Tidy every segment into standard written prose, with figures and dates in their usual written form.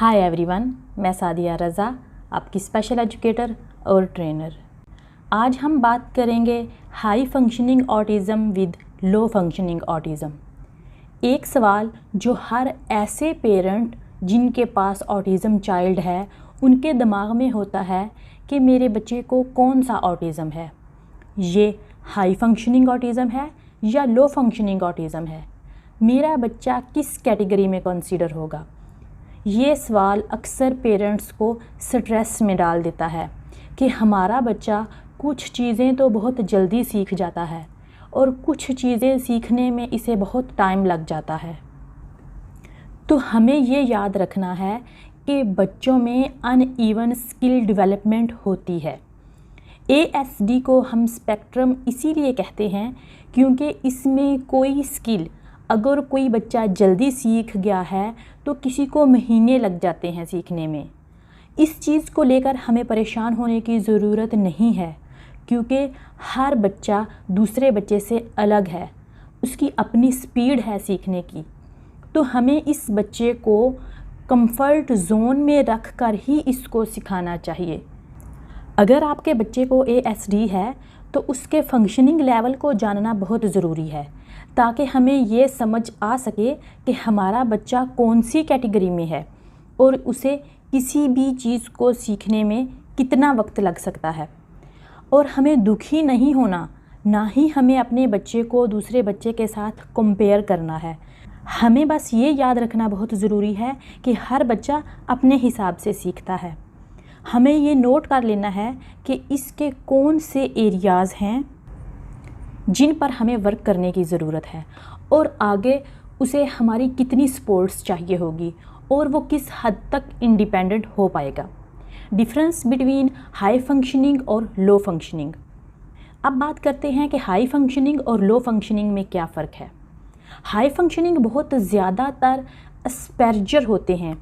Hi everyone, मैं सादिया रज़ा, आपकी special educator और ट्रेनर। आज हम बात करेंगे high functioning autism with low functioning autism. एक सवाल जो हर ऐसे पेरेंट जिनके पास ऑटिज़म चाइल्ड है उनके दिमाग में होता है कि मेरे बच्चे को कौन सा ऑटिज़म है, ये हाई फंक्शनिंग ऑटिज़म है या लो फंक्शनिंग ऑटिज़म है, मेरा बच्चा किस कैटेगरी में कंसीडर होगा। ये सवाल अक्सर पेरेंट्स को स्ट्रेस में डाल देता है कि हमारा बच्चा कुछ चीज़ें तो बहुत जल्दी सीख जाता है और कुछ चीज़ें सीखने में इसे बहुत टाइम लग जाता है। तो हमें ये याद रखना है कि बच्चों में अनइवन स्किल डेवलपमेंट होती है। ASD को हम स्पेक्ट्रम इसीलिए कहते हैं क्योंकि इसमें कोई स्किल अगर कोई बच्चा जल्दी सीख गया है तो किसी को महीने लग जाते हैं सीखने में। इस चीज़ को लेकर हमें परेशान होने की ज़रूरत नहीं है क्योंकि हर बच्चा दूसरे बच्चे से अलग है, उसकी अपनी स्पीड है सीखने की। तो हमें इस बच्चे को कंफर्ट जोन में रख कर ही इसको सिखाना चाहिए। अगर आपके बच्चे को ASD है तो उसके फंक्शनिंग लेवल को जानना बहुत ज़रूरी है ताकि हमें ये समझ आ सके कि हमारा बच्चा कौन सी कैटेगरी में है और उसे किसी भी चीज़ को सीखने में कितना वक्त लग सकता है। और हमें दुखी नहीं होना, ना ही हमें अपने बच्चे को दूसरे बच्चे के साथ कंपेयर करना है। हमें बस ये याद रखना बहुत ज़रूरी है कि हर बच्चा अपने हिसाब से सीखता है। हमें ये नोट कर लेना है कि इसके कौन से एरियाज़ हैं जिन पर हमें वर्क करने की ज़रूरत है और आगे उसे हमारी कितनी सपोर्ट्स चाहिए होगी और वो किस हद तक इंडिपेंडेंट हो पाएगा। डिफरेंस बिटवीन हाई फंक्शनिंग और लो फंक्शनिंग। अब बात करते हैं कि हाई फंक्शनिंग और लो फंक्शनिंग में क्या फ़र्क है। हाई फंक्शनिंग बहुत ज़्यादातर एस्पर्जर होते हैं,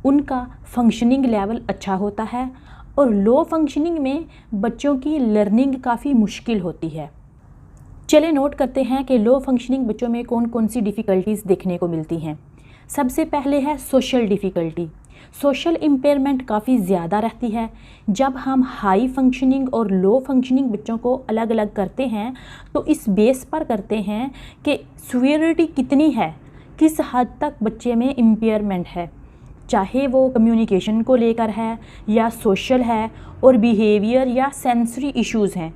उनका फंक्शनिंग लेवल अच्छा होता है और लो फंक्शनिंग में बच्चों की लर्निंग काफ़ी मुश्किल होती है। चलिए नोट करते हैं कि लो फंक्शनिंग बच्चों में कौन कौन सी डिफ़िकल्टीज़ देखने को मिलती हैं। सबसे पहले है सोशल डिफ़िकल्टी। सोशल इम्पेयरमेंट काफ़ी ज़्यादा रहती है। जब हम हाई फंक्शनिंग और लो फंक्शनिंग बच्चों को अलग अलग करते हैं तो इस बेस पर करते हैं कि सीवियरिटी कितनी है, किस हद तक बच्चे में इम्पेयरमेंट है, चाहे वो कम्युनिकेशन को लेकर है या सोशल है और बिहेवियर या सेंसरी इश्यूज़ हैं,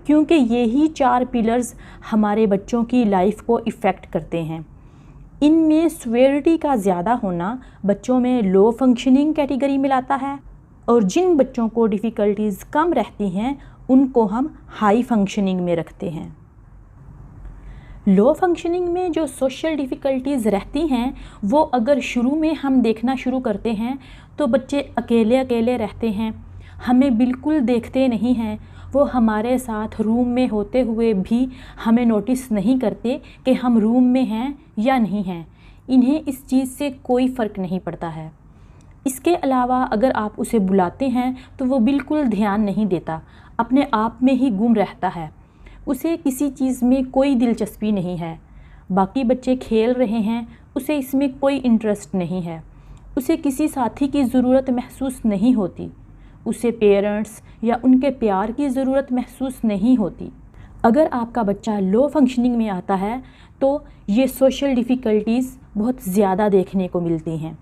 क्योंकि यही 4 पिलर्स हमारे बच्चों की लाइफ को इफ़ेक्ट करते हैं। इनमें सीवियरिटी का ज़्यादा होना बच्चों में लो फंक्शनिंग कैटेगरी में लाता है और जिन बच्चों को डिफ़िकल्टीज़ कम रहती हैं उनको हम हाई फंक्शनिंग में रखते हैं। लो फंक्शनिंग में जो सोशल डिफ़िकल्टीज़ रहती हैं वो अगर शुरू में हम देखना शुरू करते हैं तो बच्चे अकेले अकेले रहते हैं, हमें बिल्कुल देखते नहीं हैं, वो हमारे साथ रूम में होते हुए भी हमें नोटिस नहीं करते कि हम रूम में हैं या नहीं हैं। इन्हें इस चीज़ से कोई फ़र्क नहीं पड़ता है। इसके अलावा अगर आप उसे बुलाते हैं तो वो बिल्कुल ध्यान नहीं देता, अपने आप में ही गुम रहता है, उसे किसी चीज़ में कोई दिलचस्पी नहीं है। बाकी बच्चे खेल रहे हैं, उसे इसमें कोई इंटरेस्ट नहीं है, उसे किसी साथी की ज़रूरत महसूस नहीं होती, उसे पेरेंट्स या उनके प्यार की ज़रूरत महसूस नहीं होती। अगर आपका बच्चा लो फंक्शनिंग में आता है तो ये सोशल डिफ़िकल्टीज़ बहुत ज़्यादा देखने को मिलती हैं।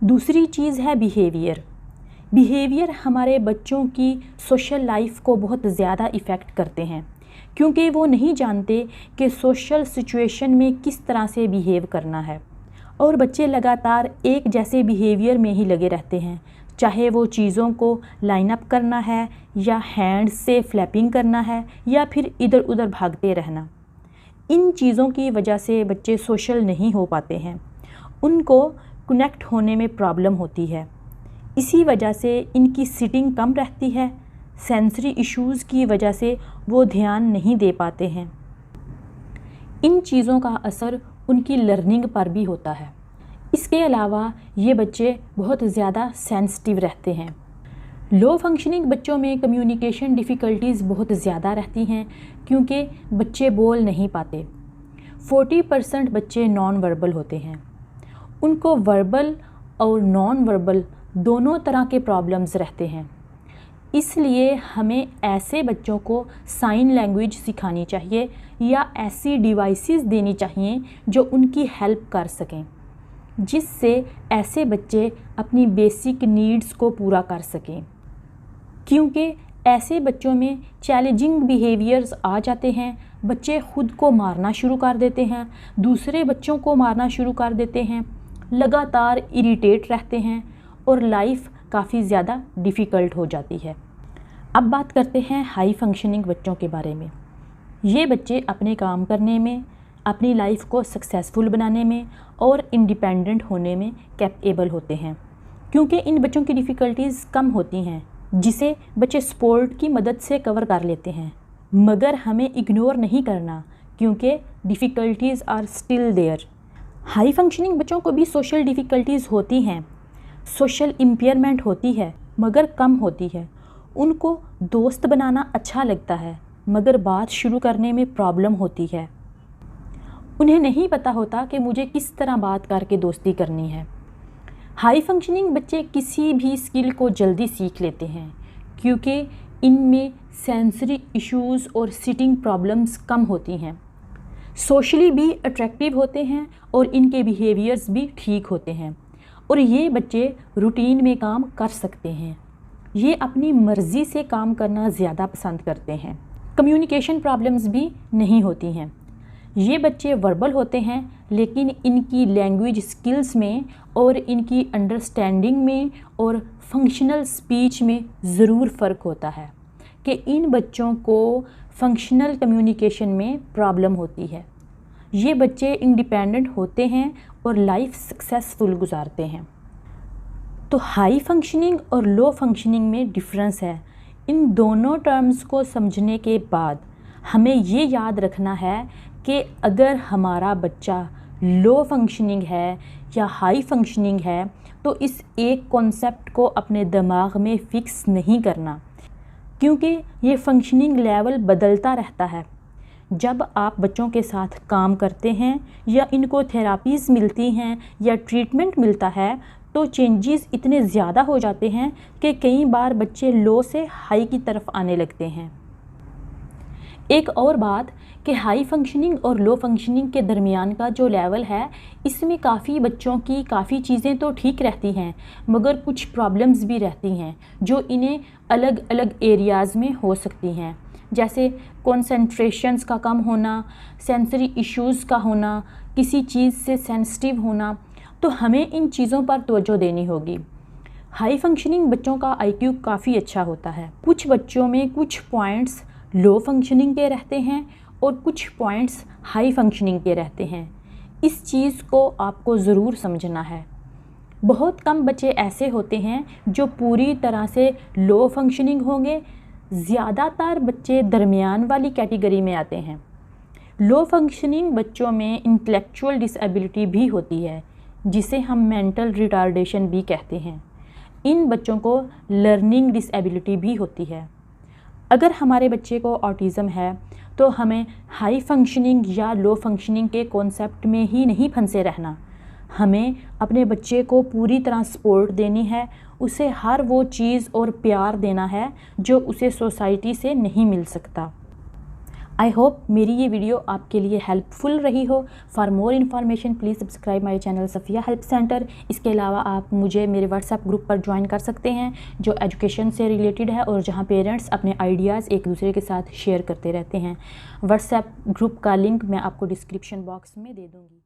दूसरी चीज़ है बिहेवियर। बिहेवियर हमारे बच्चों की सोशल लाइफ को बहुत ज़्यादा इफ़ेक्ट करते हैं क्योंकि वो नहीं जानते कि सोशल सिचुएशन में किस तरह से बिहेव करना है और बच्चे लगातार एक जैसे बिहेवियर में ही लगे रहते हैं, चाहे वो चीज़ों को लाइन अप करना है या हैंड से फ्लैपिंग करना है या फिर इधर उधर भागते रहना। इन चीज़ों की वजह से बच्चे सोशल नहीं हो पाते हैं, उनको कनेक्ट होने में प्रॉब्लम होती है। इसी वजह से इनकी सिटिंग कम रहती है, सेंसरी इश्यूज़ की वजह से वो ध्यान नहीं दे पाते हैं। इन चीज़ों का असर उनकी लर्निंग पर भी होता है। इसके अलावा ये बच्चे बहुत ज़्यादा सेंसिटिव रहते हैं। लो फंक्शनिंग बच्चों में कम्युनिकेशन डिफ़िकल्टीज़ बहुत ज़्यादा रहती हैं क्योंकि बच्चे बोल नहीं पाते। 40% बच्चे नॉन वर्बल होते हैं, उनको वर्बल और नॉन वर्बल दोनों तरह के प्रॉब्लम्स रहते हैं। इसलिए हमें ऐसे बच्चों को साइन लैंग्वेज सिखानी चाहिए या ऐसी डिवाइसेस देनी चाहिए जो उनकी हेल्प कर सकें, जिससे ऐसे बच्चे अपनी बेसिक नीड्स को पूरा कर सकें। क्योंकि ऐसे बच्चों में चैलेंजिंग बिहेवियर्स आ जाते हैं, बच्चे खुद को मारना शुरू कर देते हैं, दूसरे बच्चों को मारना शुरू कर देते हैं, लगातार इरिटेट रहते हैं और लाइफ काफ़ी ज़्यादा डिफ़िकल्ट हो जाती है। अब बात करते हैं हाई फंक्शनिंग बच्चों के बारे में। ये बच्चे अपने काम करने में, अपनी लाइफ को सक्सेसफुल बनाने में और इंडिपेंडेंट होने में कैपेबल होते हैं, क्योंकि इन बच्चों की डिफ़िकल्टीज़ कम होती हैं, जिसे बच्चे स्पोर्ट की मदद से कवर कर लेते हैं। मगर हमें इग्नोर नहीं करना, क्योंकि difficulties are still there. High functioning बच्चों को भी सोशल डिफ़िकल्टीज़ होती हैं, सोशल इम्पेयरमेंट होती है, मगर कम होती है। उनको दोस्त बनाना अच्छा लगता है, मगर बात शुरू करने में प्रॉब्लम होती है। उन्हें नहीं पता होता कि मुझे किस तरह बात करके दोस्ती करनी है। हाई फंक्शनिंग बच्चे किसी भी स्किल को जल्दी सीख लेते हैं, क्योंकि इनमें सेंसरी इश्यूज़ और सिटिंग प्रॉब्लम्स कम होती हैं। सोशली भी अट्रैक्टिव होते हैं और इनके बिहेवियर्स भी ठीक होते हैं, और ये बच्चे रूटीन में काम कर सकते हैं। ये अपनी मर्ज़ी से काम करना ज़्यादा पसंद करते हैं। कम्युनिकेशन प्रॉब्लम्स भी नहीं होती हैं। ये बच्चे वर्बल होते हैं, लेकिन इनकी लैंग्वेज स्किल्स में और इनकी अंडरस्टैंडिंग में और फंक्शनल स्पीच में ज़रूर फ़र्क होता है कि इन बच्चों को फंक्शनल कम्युनिकेशन में प्रॉब्लम होती है। ये बच्चे इंडिपेंडेंट होते हैं और लाइफ सक्सेसफुल गुजारते हैं। तो हाई फंक्शनिंग और लो फंक्शनिंग में डिफरेंस है। इन दोनों टर्म्स को समझने के बाद हमें ये याद रखना है कि अगर हमारा बच्चा लो फंक्शनिंग है या हाई फंक्शनिंग है, तो इस एक कॉन्सेप्ट को अपने दिमाग में फ़िक्स नहीं करना, क्योंकि ये फंक्शनिंग लेवल बदलता रहता है। जब आप बच्चों के साथ काम करते हैं या इनको थेरापीज़ मिलती हैं या ट्रीटमेंट मिलता है, तो चेंजेस इतने ज़्यादा हो जाते हैं कि कई बार बच्चे लो से हाई की तरफ आने लगते हैं। एक और बात कि हाई फंक्शनिंग और लो फंक्शनिंग के दरमियान का जो लेवल है, इसमें काफ़ी बच्चों की काफ़ी चीज़ें तो ठीक रहती हैं, मगर कुछ प्रॉब्लम्स भी रहती हैं जो इन्हें अलग अलग एरियाज़ में हो सकती हैं, जैसे कॉन्सेंट्रेशंस का कम होना, सेंसरी इश्यूज़ का होना, किसी चीज़ से सेंसिटिव होना। तो हमें इन चीज़ों पर तवज्जो देनी होगी। हाई फंक्शनिंग बच्चों का IQ काफ़ी अच्छा होता है। कुछ बच्चों में कुछ पॉइंट्स लो फंक्शनिंग के रहते हैं और कुछ पॉइंट्स हाई फंक्शनिंग के रहते हैं। इस चीज़ को आपको ज़रूर समझना है। बहुत कम बच्चे ऐसे होते हैं जो पूरी तरह से लो फंक्शनिंग होंगे, ज़्यादातर बच्चे दरमियान वाली कैटेगरी में आते हैं। लो फंक्शनिंग बच्चों में इंटेलेक्चुअल डिसेबिलिटी भी होती है, जिसे हम मेंटल रिटार्डेशन भी कहते हैं। इन बच्चों को लर्निंग डिसेबिलिटी भी होती है। अगर हमारे बच्चे को ऑटिज़म है, तो हमें हाई फंक्शनिंग या लो फंक्शनिंग के कॉन्सेप्ट में ही नहीं फंसे रहना। हमें अपने बच्चे को पूरी तरह सपोर्ट देनी है, उसे हर वो चीज़ और प्यार देना है जो उसे सोसाइटी से नहीं मिल सकता। आई होप मेरी ये वीडियो आपके लिए हेल्पफुल रही हो। For more information please subscribe my channel Safiya help centre. इसके अलावा आप मुझे मेरे व्हाट्सएप ग्रुप पर ज्वाइन कर सकते हैं, जो एजुकेशन से रिलेटेड है और जहां पेरेंट्स अपने आइडियाज़ एक दूसरे के साथ शेयर करते रहते हैं। व्हाट्सएप ग्रुप का लिंक मैं आपको डिस्क्रिप्शन बॉक्स में दे दूँगी।